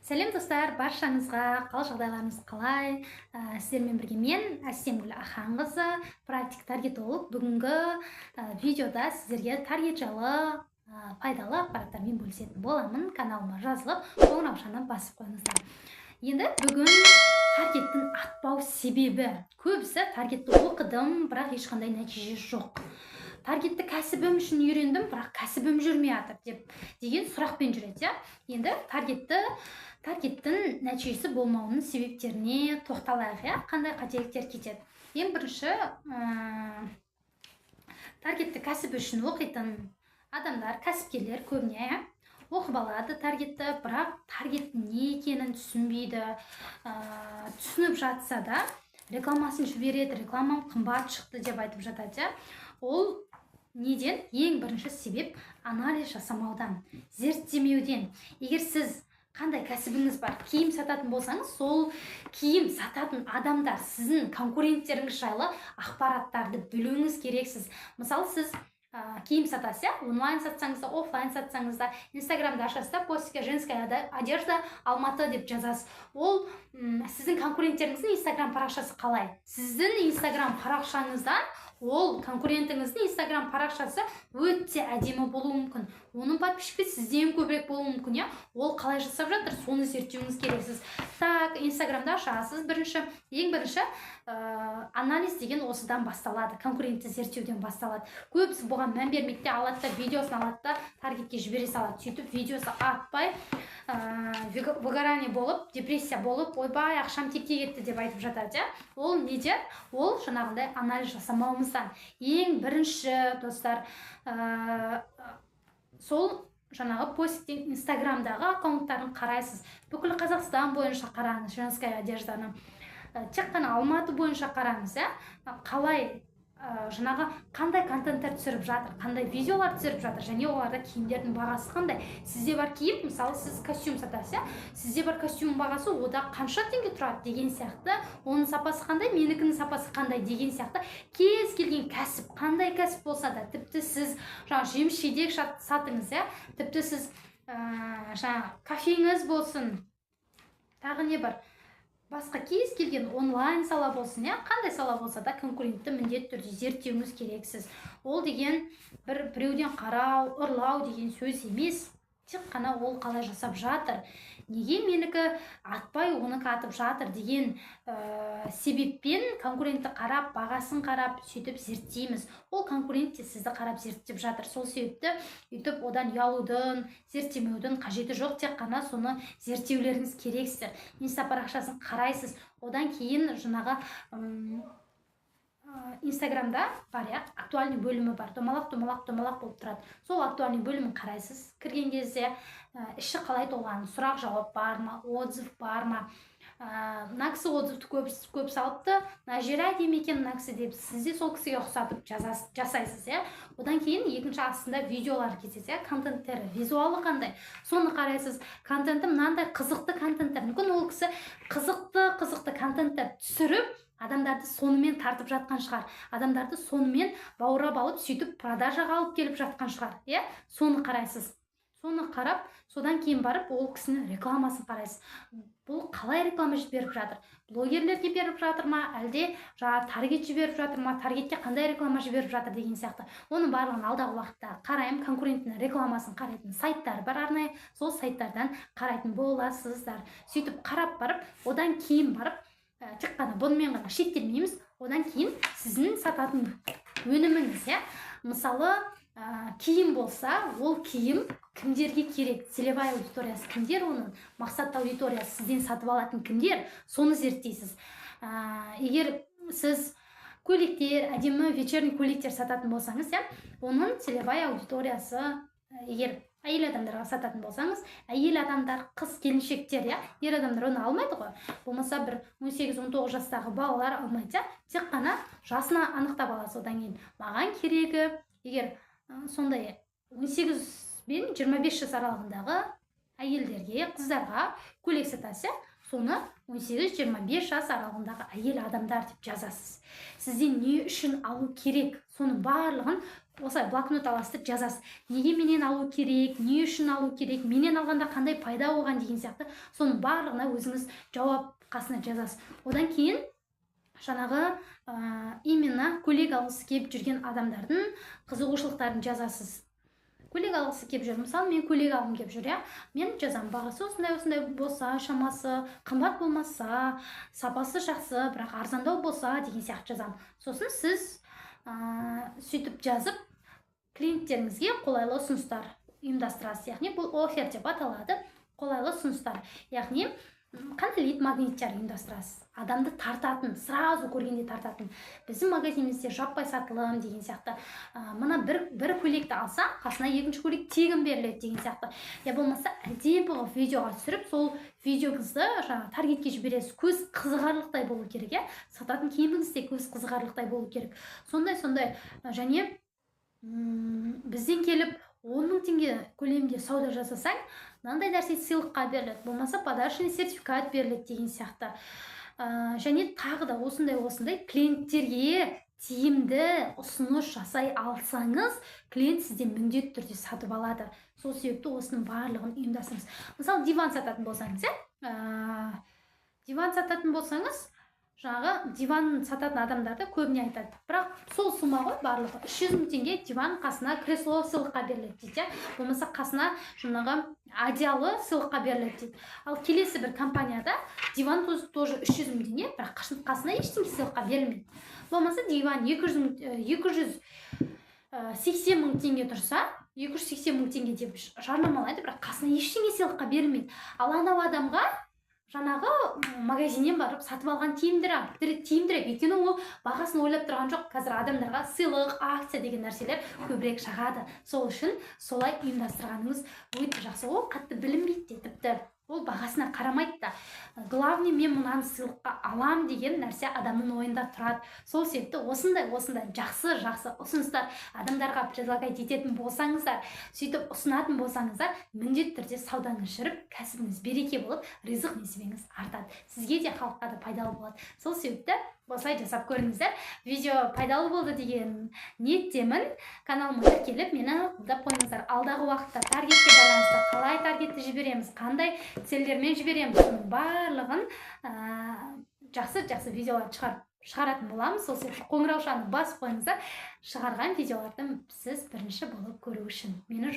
Сәлем достар, баршаңызға қал жағдайларыңыз қалай? Сіздермен бірге мен Әсемгүл Аханқызы, практик таргетолог. Бүгінгі видеода сіздерге таргет жайлы пайдалы ақпараттармен бөлісетін боламын. Каналыма жазылып, қоңыраушаны басып қойыңыздар. Енді бүгін таргеттің атпау себебі. Көбісі таргетті оқыдым, бірақ ешқандай нәтиже жоқ. Таргетті кәсібім үшін үйрендім, бірақ кәсібім жүрмей жатыр деген сұрақпен жүреді. Енді таргеттің нәтижесі болмауының себептеріне тоқталайық. Қандай қателіктер кетеді? Ең бірінші, таргетті кәсіп үшін оқитын адамдар, кәсіпкерлер көбіне оқып алады таргетті, бірақ таргеттің не екенін түсінбейді. Түсініп жатса да рекламасын жібереді, рекламам қымбат шықты деп айтып жатады. Ол неден? Ең бірінші себеп анализ жасамаудан, зерттемеуден. Егер сіз қандай кәсібіңіз бар, киім сататын болсаңыз, сол киім сататын адамдар сіздің конкуренттеріңіз жайлы ақпараттарды білуіңіз керексіз. Мысалы, сіз киім сатасыз, онлайн сатсаңыз да, офлайн сатсаңыз да, инстаграмда ашасыз да, постке женская одежда Алматы деп жазасыз. Ол сіздің конкуренттеріңіздің инстаграм парақшасы қалай? Сіздің инстаграм парақшаңыздан ол конкурентіңіздің инстаграм парақшасы өте әдемі болуы мүмкін. Оның подписчигі сізден көбірек болуы мүмкін. Ол қалай жасап жатыр, соны зерттеуіңіз керексіз. Так, инстаграмда ашасыз. Ең бірінші анализ деген осыдан басталады, конкурентті зерттеуден басталады. Көбісі бұған мән бермейді, алады да, видеосын алады да, таргетке жібере салады. Сөйтіп видеосы атпай, выгорание болып, депрессия болып, ойбай, ақшам текке кетті деп айтып жатады. Ол неден? Ол жаңағындай анализ жасамауымыздан. Ең бірінші, достар, сол жаңағы посттен инстаграмдағы аккаунттарын қарайсыз. Бүкіл Қазақстан бойынша қараңыз женская одежданы. Тек қана Алматы бойынша қараңыз, қалай жаңағы қандай контенттер түсіріп жатыр, қандай видеолар түсіріп жатыр, және оларда киімдердің бағасы қандай. Сізде бар киім, мысалы, сіз костюм сатасыз, сізде бар костюм бағасы ода қанша теңге тұрады деген сияқты, оның сапасы қандай, менікінің сапасы қандай деген сияқты. Кез келген кәсіп, қандай кәсіп болса да, тіпті сіз жеміс жидек сатыңыз, тіпті сіз кафеңіз болсын, тағы не бар, басқа кез келген онлайн сала болсын, қандай сала болса да конкурентті міндетті түрде зерттеуіңіз керексіз. Ол деген біреуден қарау, ұрлау деген сөз емес. Тек қана ол қалай жасап жатыр, неге менікі атпай, оныкі атып жатыр деген себеппен конкурентті қарап, бағасын қарап, сөйтіп зерттейміз. Ол конкурент те сізді қарап зерттеп жатыр. Сол себепті өйтіп одан ұялудың, зерттемеудің қажеті жоқ, тек қана соны зерттеулеріңіз керексіздер. Инста парақшасын қарайсыз, одан кейін жаңағы инстаграмда бар, актуальный бөлімі бар, домалақ болып тұрады. Сол актуальный бөлімін қарайсыз. Кірген кезде іші қалай толған, сұрақ жауап бар ма, отзыв бар ма. Мына кісі отзывты көп салыпты, мына жері әдемі екен мына кісі деп, сізде сол кісіге ұқсатып жасайсыз. Одан кейін екінші астында видеолар кетеді, контенттері, визуалы қандай, соны қарайсыз. Контенті мынандай қызықты контенттер, мүмкін ол кісі қызықты контенттер түсіріп, адамдарды сонымен тартып жатқан шығар. Адамдарды сонымен баурап алып, сөйтіп продажаға алып келіп жатқан шығар. Соны қарайсыз. Соны қарап, содан кейін барып, ол кісінің рекламасын қарайсыз. Бұл қалай реклама жіберіп жатыр? Блогерлерге беріп жатыр ма, әлде таргет жіберіп жатыр ма, таргетке қандай реклама жіберіп жатыр деген сияқты. Оның барлығын алдағы уақытта қараймын, конкуренттің рекламасын қарайтын сайттар бар арнайы, сол сайттардан қарайтын боласыздар. Сөйтіп қарап барып, одан кейін барып, тек қана бұнымен ғана шектелмейміз. Одан кейін сіздің сататын өніміңіз, мысалы, киім болса, ол киім кімдерге керек, целевая аудиториясы кімдер, оның мақсатты аудиториясы сізден сатып алатын кімдер, соны зерттейсіз. Егер сіз көйлектер, әдемі вечерний көйлектер сататын болсаңыз, оның целевая аудиториясы, егер әйел адамдарға сататын болсаңыз, әйел адамдар, қыз келіншектер, ер адамдар оны алмайды ғой. Болмаса бір 18-19 жастағы балалар алмайды, тек қана жасына анықтап аласыз. Одан кейін маған керегі, егер сондай 18 бен 25 жас аралығындағы әйелдерге, қыздарға көйлек сатасыз, соны 18-25 жас аралығындағы әйел адамдар деп жазасыз. Сізден не үшін алу керек, соның барлығын осылай блокнот аласыз да жазасыз. Неге менен алу керек, не үшін алу керек, менен алғанда қандай пайда болған деген сияқты соның барлығына өзіңіз жауап қасына жазасыз. Одан кейін жаңағы именно көйлек алғысы келіп жүрген адамдардың қызығушылықтарын жазасыз. Көйлек алғысы келіп жүр, мысалы мен көйлек алғым келіп жүр, мен жазамын, бағасы осындай болса, шамасы қымбат болмаса, сапасы жақсы, бірақ арзандау болса деген сияқты жазамын. Сосын сіз сөйтіп жазып клиенттеріңізге қолайлы ұсыныстар ұйымдастырасыз, яғни бұл офер деп аталады, қолайлы ұсыныстар, яғни қандай лид магниттер ұйымдастырасыз, адамды тартатын, сразу көргенде тартатын. Біздің магазинімізде жаппай сатылым деген сияқты, мына бір көйлекті алса, қасына екінші көйлек тегін беріледі деген сияқты. Я болмаса әдемі қылып видеоға түсіріп, сол видеоңызды таргетке жібересіз. Көз қызығарлықтай болу керек, сататын киіміңіз де көз қызығарлықтай болу керек. Сондай және бізден келіп 10 000 теңге көлемінде сауда жасасаң, мынандай нәрсе сыйлыққа беріледі, болмаса подарочный сертификат беріледі деген сияқты. Және тағы да осындай клиенттерге тиімді ұсыныс жасай алсаңыз, клиент сізден міндетті түрде сатып алады. Сол себепті осының барлығын ұйымдастырыңыз. Мысалы, диван сататын болсаңыз, жаңағы диван сататын адамдарды көбіне айтады, бірақ сол сума ғой барлығы, 300 000 теңге диван қасына кресло сыйлыққа беріледі дейді, болмаса қасына жаңағы одеялы сыйлыққа беріледі дейді. Ал келесі бір компанияда диван тоже 300 000 теңге, бірақ қасына ештеңе сыйлыққа берілмейді. Болмаса диван 280 000 теңге тұрса, 280 000 теңге деп жарнамалайды, бірақ қасына ештеңе сыйлыққа берілмейді. Ал анау адамға жаңағы магазиннен барып сатып алған тиімдірек, өйткені ол бағасын ойлап тұрған жоқ. Қазір адамдарға сыйлық, акция деген нәрселер көбірек жағады. Сол үшін солай ұйымдастырғаныңыз өте жақсы. Ол қатты білінбейді, тіпті ол бағасына қарамайды да. Главный мен мұнаны сыйлыққа алам деген нәрсе адамның ойында тұрады. Сол себепті осындай жақсы ұсыныстар адамдарға предлагать ететін болсаңыздар, сөйтіп ұсынатын болсаңыздар, міндетті түрде саудаңыз жүріп, кәсібіңіз береке болып, ризық несібеңіз артады. Сізге де, халыққа да пайдалы болады. Сол себепті осылай жасап көріңіздер. Видео пайдалы болды деген ниеттемін. Каналыма тіркеліп, мені қолдап қойыңыздар. Алдағы уақытта таргетке байланысты қалай таргетті жібереміз, қандай целдермен жібереміз, соның барлығын жақсы видеолар шығаратын боламыз. Сол себепті қоңыраушаны басып қойыңыздар. Шығарған видеоларды сіз бірінші болып көру үшін. Мені